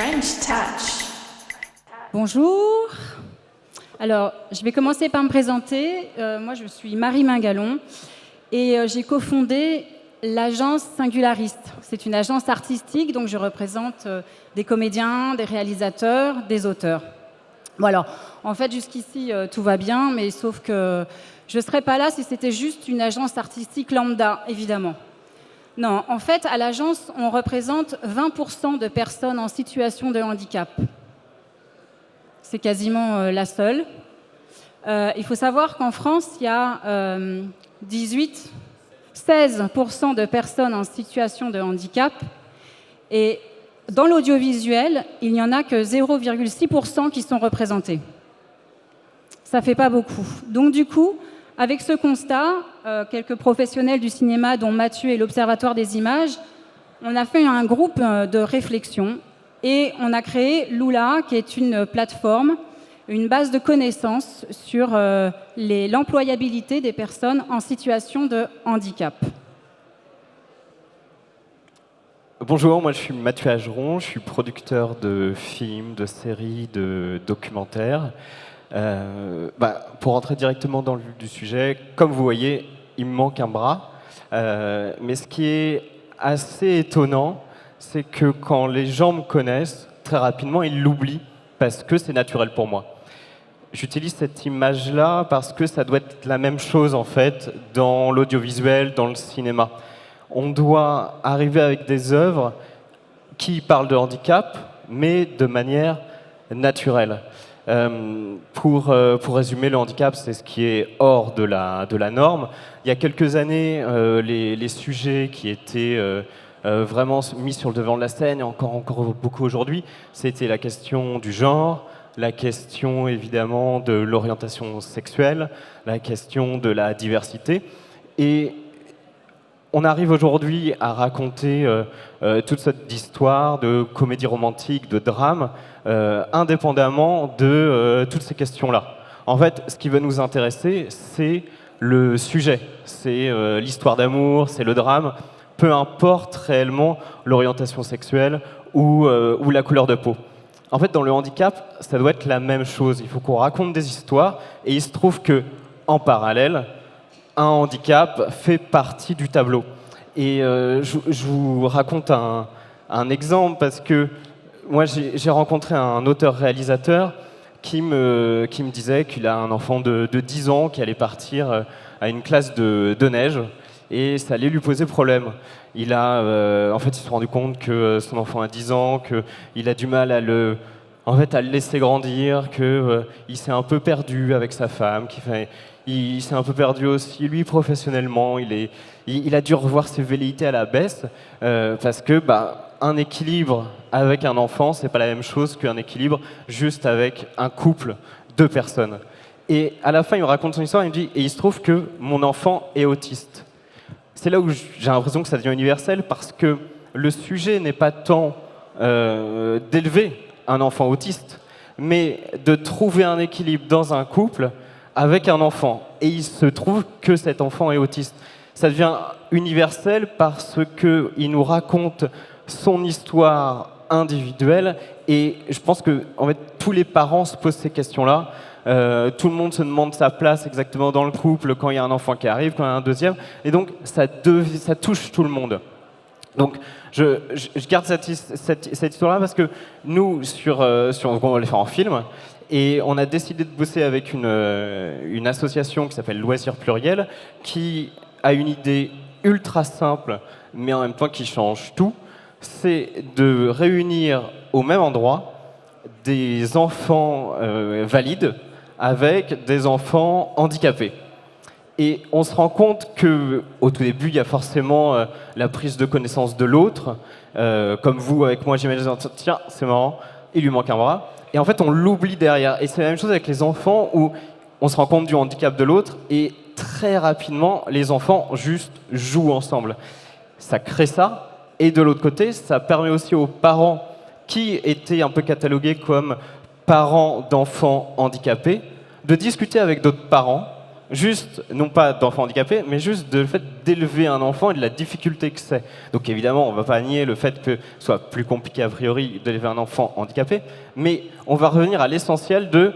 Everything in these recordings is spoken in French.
French Touch. Bonjour. Alors, je vais commencer par me présenter. Moi, je suis Marie Mingalon et j'ai cofondé l'agence Singulariste. C'est une agence artistique, donc je représente des comédiens, des réalisateurs, des auteurs. Bon alors, en fait, jusqu'ici, tout va bien, mais sauf que je ne serais pas là si c'était juste une agence artistique lambda, évidemment. Non, en fait, à l'agence, on représente 20% de personnes en situation de handicap. C'est quasiment la seule. Il faut savoir qu'en France, il y a 16% de personnes en situation de handicap. Et dans l'audiovisuel, il n'y en a que 0,6% qui sont représentés. Ça ne fait pas beaucoup. Donc du coup, avec ce constat, quelques professionnels du cinéma, dont Mathieu et l'Observatoire des images, on a fait un groupe de réflexion et on a créé Lula, qui est une plateforme, une base de connaissances sur l'employabilité des personnes en situation de handicap. Bonjour, moi je suis Mathieu Ageron, je suis producteur de films, de séries, de documentaires. Pour rentrer directement dans le vif du sujet, comme vous voyez, il me manque un bras. Mais ce qui est assez étonnant, c'est que quand les gens me connaissent, très rapidement, ils l'oublient parce que c'est naturel pour moi. J'utilise cette image-là parce que ça doit être la même chose en fait dans l'audiovisuel, dans le cinéma. On doit arriver avec des œuvres qui parlent de handicap, mais de manière naturelle. Pour résumer, le handicap, c'est ce qui est hors de la norme. Il y a quelques années, les sujets qui étaient vraiment mis sur le devant de la scène, et encore beaucoup aujourd'hui, c'était la question du genre, la question évidemment de l'orientation sexuelle, la question de la diversité. Et on arrive aujourd'hui à raconter toute cette histoire de comédie romantique, de drame, indépendamment de toutes ces questions-là. En fait, ce qui va nous intéresser, c'est le sujet, c'est l'histoire d'amour, c'est le drame, peu importe réellement l'orientation sexuelle ou la couleur de peau. En fait, dans le handicap, ça doit être la même chose. Il faut qu'on raconte des histoires, et il se trouve que, en parallèle, un handicap fait partie du tableau. Et je vous raconte un exemple parce que moi j'ai rencontré un auteur-réalisateur qui me disait qu'il a un enfant de 10 ans qui allait partir à une classe de neige et ça allait lui poser problème. En fait, il s'est rendu compte que son enfant a 10 ans, qu'il a du mal à le laisser grandir, qu'il s'est un peu perdu avec sa femme, il s'est un peu perdu aussi, lui, professionnellement. Il a dû revoir ses velléités à la baisse parce que un équilibre avec un enfant, c'est pas la même chose qu'un équilibre juste avec un couple de personnes. Et à la fin, il me raconte son histoire, il me dit « Et il se trouve que mon enfant est autiste ». C'est là où j'ai l'impression que ça devient universel parce que le sujet n'est pas tant d'élever un enfant autiste, mais de trouver un équilibre dans un couple avec un enfant. Et il se trouve que cet enfant est autiste. Ça devient universel parce qu'il nous raconte son histoire individuelle. Et je pense que en fait, tous les parents se posent ces questions-là. Tout le monde se demande sa place exactement dans le couple quand il y a un enfant qui arrive, quand il y a un deuxième. Et donc, ça touche tout le monde. Donc, je garde cette histoire-là parce que nous, on va les faire en film. Et on a décidé de bosser avec une association qui s'appelle Loisirs Pluriels, qui a une idée ultra simple, mais en même temps qui change tout. C'est de réunir au même endroit des enfants valides avec des enfants handicapés. Et on se rend compte qu'au tout début, il y a forcément la prise de connaissance de l'autre. Comme vous, avec moi, j'imagine, tiens, c'est marrant, il lui manque un bras. Et en fait, on l'oublie derrière. Et c'est la même chose avec les enfants où on se rend compte du handicap de l'autre et très rapidement, les enfants juste jouent ensemble. Ça crée ça. Et de l'autre côté, ça permet aussi aux parents qui étaient un peu catalogués comme parents d'enfants handicapés de discuter avec d'autres parents juste, non pas d'enfants handicapés, mais juste de le fait d'élever un enfant et de la difficulté que c'est. Donc évidemment, on ne va pas nier le fait que ce soit plus compliqué a priori d'élever un enfant handicapé, mais on va revenir à l'essentiel de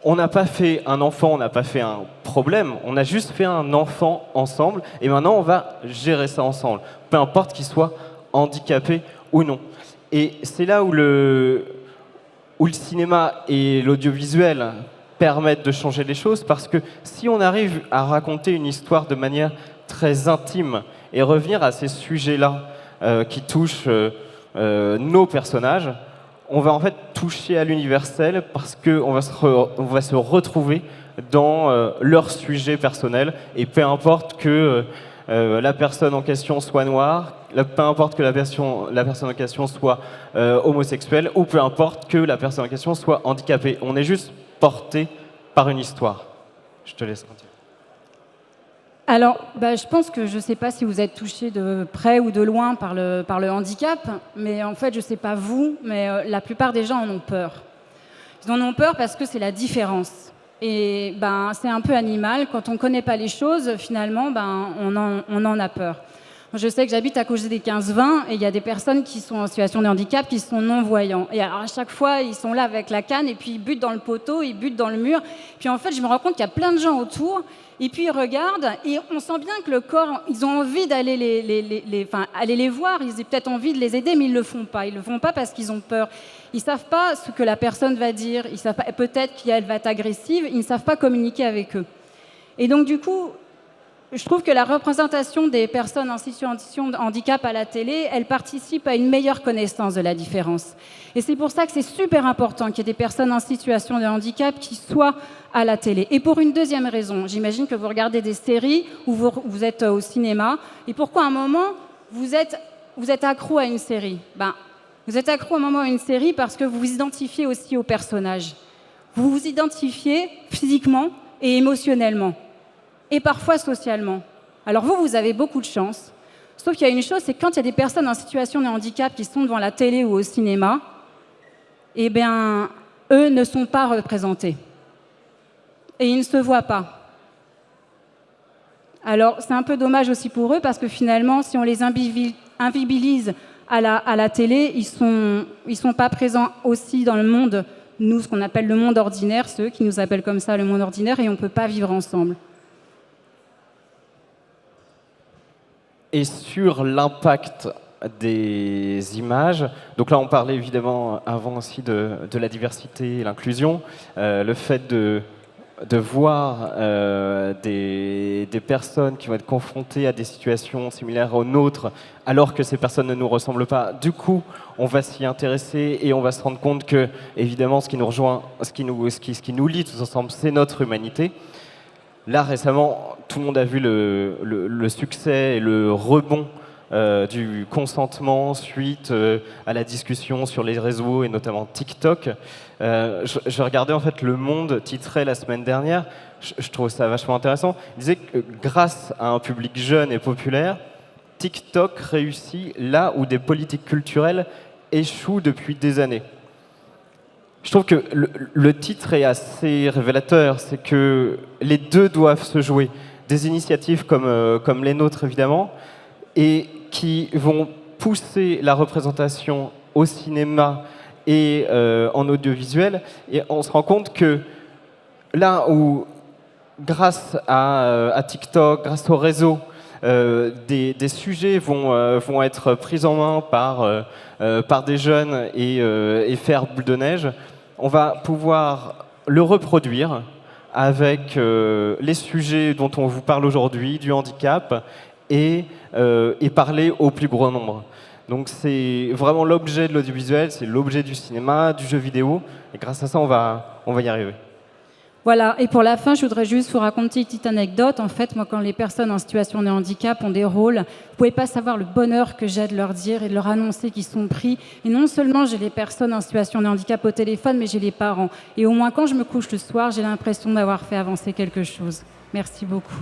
on n'a pas fait un enfant, on n'a pas fait un problème, on a juste fait un enfant ensemble, et maintenant on va gérer ça ensemble, peu importe qu'il soit handicapé ou non. Et c'est là où le cinéma et l'audiovisuel permettent de changer les choses, parce que si on arrive à raconter une histoire de manière très intime et revenir à ces sujets-là qui touchent nos personnages, on va en fait toucher à l'universel parce qu'on va se retrouver dans leur sujet personnel, et peu importe que la personne en question soit noire, peu importe que la personne en question soit homosexuelle, ou peu importe que la personne en question soit handicapée. On est juste porté par une histoire. Je te laisse continuer. Alors, je pense que je ne sais pas si vous êtes touché de près ou de loin par le handicap, mais en fait, je ne sais pas vous, mais la plupart des gens en ont peur. Ils en ont peur parce que c'est la différence. Et c'est un peu animal. Quand on ne connaît pas les choses, finalement, on en a peur. Je sais que j'habite à côté des 15-20 et il y a des personnes qui sont en situation de handicap qui sont non-voyants. Et alors à chaque fois, ils sont là avec la canne et puis ils butent dans le poteau, ils butent dans le mur. Puis en fait, je me rends compte qu'il y a plein de gens autour et puis ils regardent et on sent bien que le corps, ils ont envie d'aller aller les voir, ils ont peut-être envie de les aider, mais ils ne le font pas. Ils ne le font pas parce qu'ils ont peur. Ils ne savent pas ce que la personne va dire, ils savent pas, peut-être qu'elle va être agressive, ils ne savent pas communiquer avec eux. Et donc du coup, je trouve que la représentation des personnes en situation de handicap à la télé, elle participe à une meilleure connaissance de la différence. Et c'est pour ça que c'est super important qu'il y ait des personnes en situation de handicap qui soient à la télé. Et pour une deuxième raison, j'imagine que vous regardez des séries ou vous êtes au cinéma. Et pourquoi à un moment, vous êtes accro à une série ? Vous êtes accro à un moment à une série parce que vous vous identifiez aussi aux personnages. Vous vous identifiez physiquement et émotionnellement. Et parfois socialement. Alors vous avez beaucoup de chance. Sauf qu'il y a une chose, c'est que quand il y a des personnes en situation de handicap qui sont devant la télé ou au cinéma, eux ne sont pas représentés. Et ils ne se voient pas. Alors c'est un peu dommage aussi pour eux, parce que finalement, si on les invisibilise à la télé, ils sont pas présents aussi dans le monde, nous, ce qu'on appelle le monde ordinaire, ceux qui nous appellent comme ça le monde ordinaire, et on ne peut pas vivre ensemble. Et sur l'impact des images, donc là on parlait évidemment avant aussi de la diversité et l'inclusion, le fait de voir des personnes qui vont être confrontées à des situations similaires aux nôtres, alors que ces personnes ne nous ressemblent pas. Du coup, on va s'y intéresser et on va se rendre compte que, évidemment, ce qui nous rejoint, ce qui nous lie tous ensemble, c'est notre humanité. Là, récemment, tout le monde a vu le succès et le rebond du consentement suite à la discussion sur les réseaux et notamment TikTok. Je regardais en fait Le Monde titrait la semaine dernière, je trouve ça vachement intéressant. Il disait que grâce à un public jeune et populaire, TikTok réussit là où des politiques culturelles échouent depuis des années. Je trouve que le titre est assez révélateur, c'est que les deux doivent se jouer. Des initiatives comme les nôtres, évidemment, et qui vont pousser la représentation au cinéma et en audiovisuel. Et on se rend compte que là où, grâce à TikTok, grâce au réseau, des sujets vont être pris en main par des jeunes et faire boule de neige, on va pouvoir le reproduire avec les sujets dont on vous parle aujourd'hui, du handicap, et parler au plus grand nombre. Donc c'est vraiment l'objet de l'audiovisuel, c'est l'objet du cinéma, du jeu vidéo, et grâce à ça, on va y arriver. Voilà, et pour la fin, je voudrais juste vous raconter une petite anecdote. En fait, moi, quand les personnes en situation de handicap ont des rôles, vous ne pouvez pas savoir le bonheur que j'ai de leur dire et de leur annoncer qu'ils sont pris. Et non seulement j'ai les personnes en situation de handicap au téléphone, mais j'ai les parents. Et au moins, quand je me couche le soir, j'ai l'impression d'avoir fait avancer quelque chose. Merci beaucoup.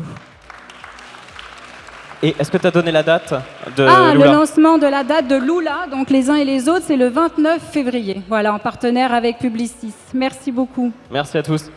Et est-ce que tu as donné la date de Lula ? Le Lula ? lancement de la date de Lula, donc les uns et les autres, c'est le 29 février. Voilà, en partenaire avec Publicis. Merci beaucoup. Merci à tous.